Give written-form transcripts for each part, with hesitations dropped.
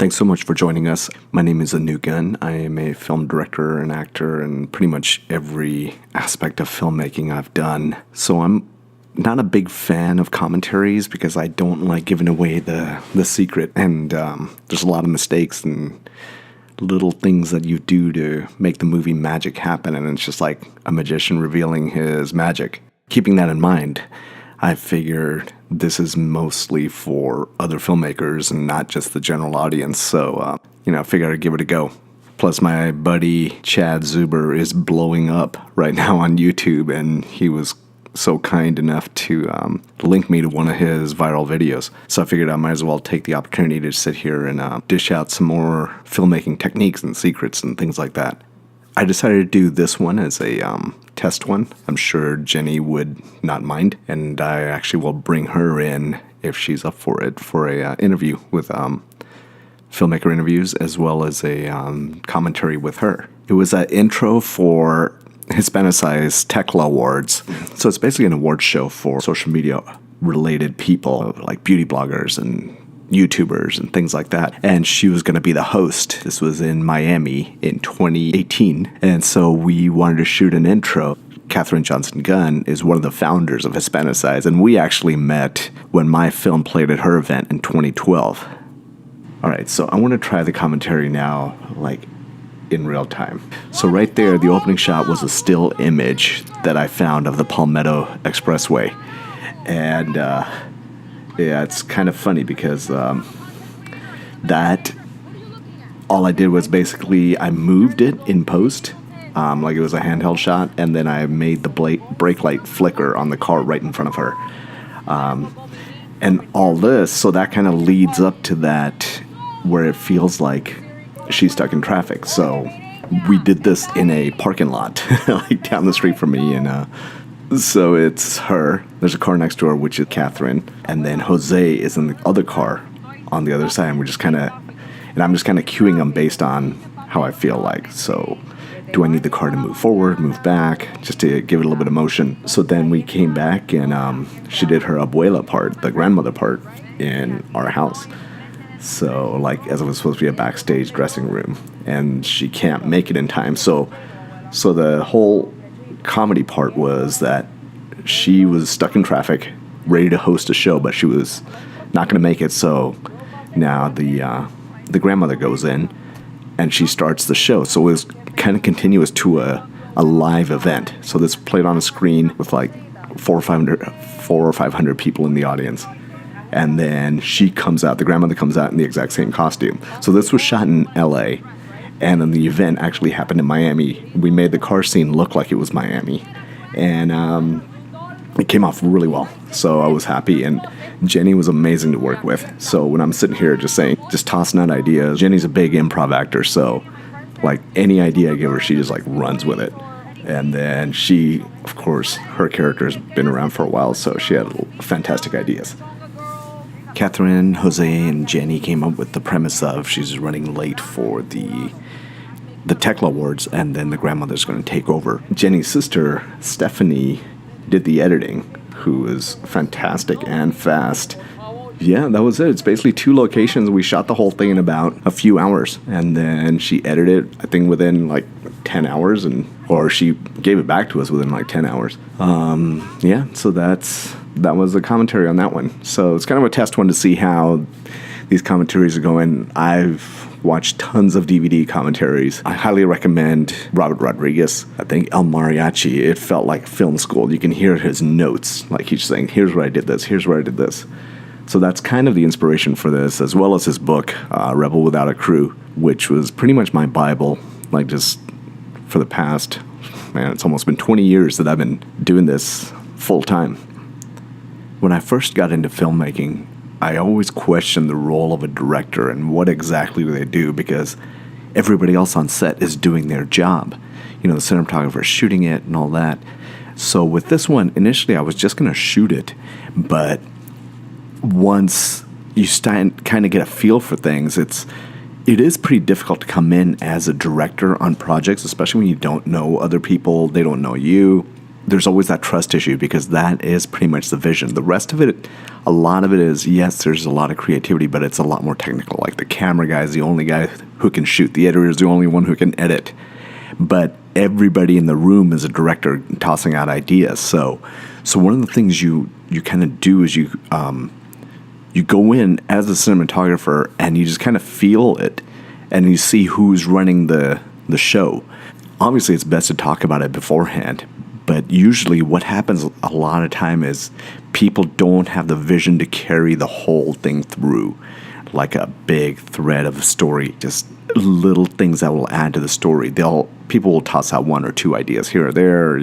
Thanks so much for joining us. My name is Anu Gun. I am a film director and actor in pretty much every aspect of filmmaking I've done. So I'm not a big fan of commentaries because I don't like giving away the secret. And there's a lot of mistakes and little things that you do to make the movie magic happen. And it's just like a magician revealing his magic. Keeping that in mind, I figured this is mostly for other filmmakers and not just the general audience. So, I figured I'd give it a go. Plus, my buddy Chad Zuber is blowing up right now on YouTube, and he was so kind enough to link me to one of his viral videos. So I figured I might as well take the opportunity to sit here and dish out some more filmmaking techniques and secrets and things like that. I decided to do this one as a test one. I'm sure Jenny would not mind, and I actually will bring her in if she's up for it for a interview with filmmaker interviews as well as a commentary with her. It was an intro for Hispanicize Tecla Awards. So it's basically an award show for social media related people like beauty bloggers and YouTubers and things like that. And she was going to be the host. This was in Miami in 2018. And so we wanted to shoot an intro. Katherine Johnson Gunn is one of the founders of Hispanicize, and we actually met when my film played at her event in 2012. All right, so I want to try the commentary now, like in real time. So right there, the opening shot was a still image that I found of the Palmetto Expressway. And yeah, it's kind of funny because that all I did was basically I moved it in post, like it was a handheld shot, and then I made the brake light flicker on the car right in front of her. And all this, so that kind of leads up to that where it feels like she's stuck in traffic. So we did this in a parking lot, like down the street from me, and so it's her. There's a car next to her, which is Catherine, and then Jose is in the other car on the other side. And I'm just kind of cueing them based on how I feel like. So, do I need the car to move forward, move back, just to give it a little bit of motion? So then we came back, and she did her Abuela part, the grandmother part, in our house. So, like, as it was supposed to be a backstage dressing room, and she can't make it in time. So the whole comedy part was that she was stuck in traffic, ready to host a show, but she was not going to make it. So now the grandmother goes in and she starts the show. So it was kind of continuous to a live event. So this played on a screen with like 400 or 500 people in the audience. And then she comes out, the grandmother comes out in the exact same costume. So this was shot in LA. And then the event actually happened in Miami. We made the car scene look like it was Miami. And it came off really well. So I was happy. And Jenny was amazing to work with. So when I'm sitting here just tossing out ideas, Jenny's a big improv actor. So like any idea I give her, she just like runs with it. And then she, of course, her character's been around for a while. So she had fantastic ideas. Catherine, Jose, and Jenny came up with the premise of she's running late for the Tecla Awards, and then the grandmother's going to take over. Jenny's sister, Stephanie, did the editing, who is fantastic and fast. Yeah, that was it. It's basically 2 locations. We shot the whole thing in about a few hours, and then she edited it, I think, within like 10 hours, or she gave it back to us within like 10 hours. Yeah, so that was the commentary on that one. So it's kind of a test one to see how these commentaries are going. I've watched tons of DVD commentaries. I highly recommend Robert Rodriguez. I think El Mariachi, it felt like film school. You can hear his notes. Like he's saying, here's where I did this, here's where I did this. So that's kind of the inspiration for this, as well as his book, Rebel Without a Crew, which was pretty much my Bible, like just for the past, it's almost been 20 years that I've been doing this full time. When I first got into filmmaking, I always questioned the role of a director and what exactly do they do, because everybody else on set is doing their job. The cinematographer is shooting it and all that. So with this one, initially I was just going to shoot it, but once you kind of get a feel for things, it is pretty difficult to come in as a director on projects, especially when you don't know other people, they don't know you. there's always that trust issue because that is pretty much the vision. The rest of it, a lot of it is, yes, there's a lot of creativity, but it's a lot more technical. Like the camera guy is the only guy who can shoot. The editor is the only one who can edit. But everybody in the room is a director tossing out ideas. So one of the things you kind of do is you go in as a cinematographer and you just kind of feel it and you see who's running the show. Obviously, it's best to talk about it beforehand. But usually what happens a lot of time is people don't have the vision to carry the whole thing through, like a big thread of a story, just little things that will add to the story. People will toss out one or two ideas here or there,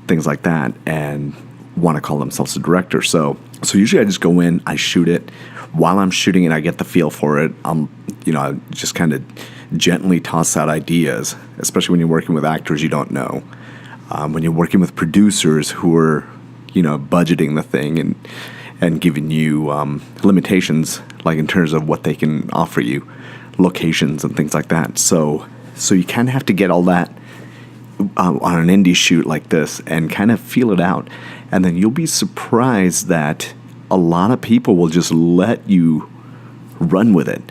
things like that, and want to call themselves a director. So usually I just go in, I shoot it. While I'm shooting it, I get the feel for it. I just kind of gently toss out ideas, especially when you're working with actors you don't know. When you're working with producers who are, budgeting the thing and giving you limitations, like in terms of what they can offer you, locations and things like that. So you kind of have to get all that on an indie shoot like this and kind of feel it out. And then you'll be surprised that a lot of people will just let you run with it.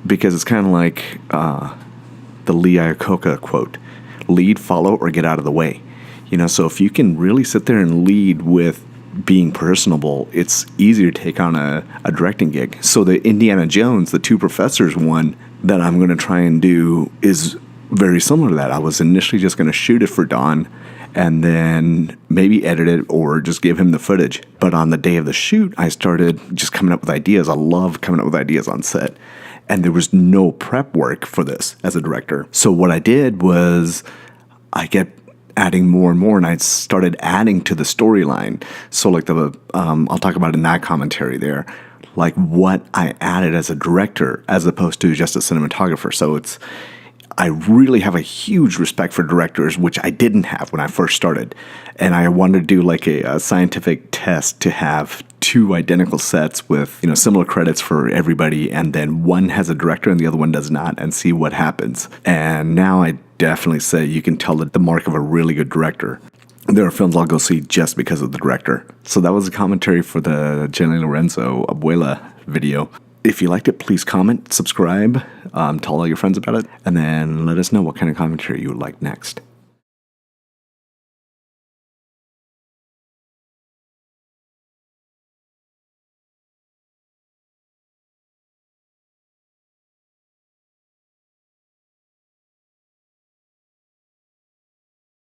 Because it's kind of like the Lee Iacocca quote, lead, follow, or get out of the way. So if you can really sit there and lead with being personable, it's easier to take on a directing gig. So the Indiana Jones, the Two Professors one that I'm going to try and do is very similar to that. I was initially just going to shoot it for Don and then maybe edit it or just give him the footage. But on the day of the shoot, I started just coming up with ideas. I love coming up with ideas on set. And there was no prep work for this as a director. So what I did was I kept adding more and more, and I started adding to the storyline. So like I'll talk about it in that commentary there, like what I added as a director as opposed to just a cinematographer. So I really have a huge respect for directors, which I didn't have when I first started. And I wanted to do like a scientific test to have two identical sets with, similar credits for everybody. And then one has a director and the other one does not, and see what happens. And now I definitely say you can tell the mark of a really good director. There are films I'll go see just because of the director. So that was a commentary for the Jenny Lorenzo Abuela video. If you liked it, please comment, subscribe, tell all your friends about it, and then let us know what kind of commentary you would like next.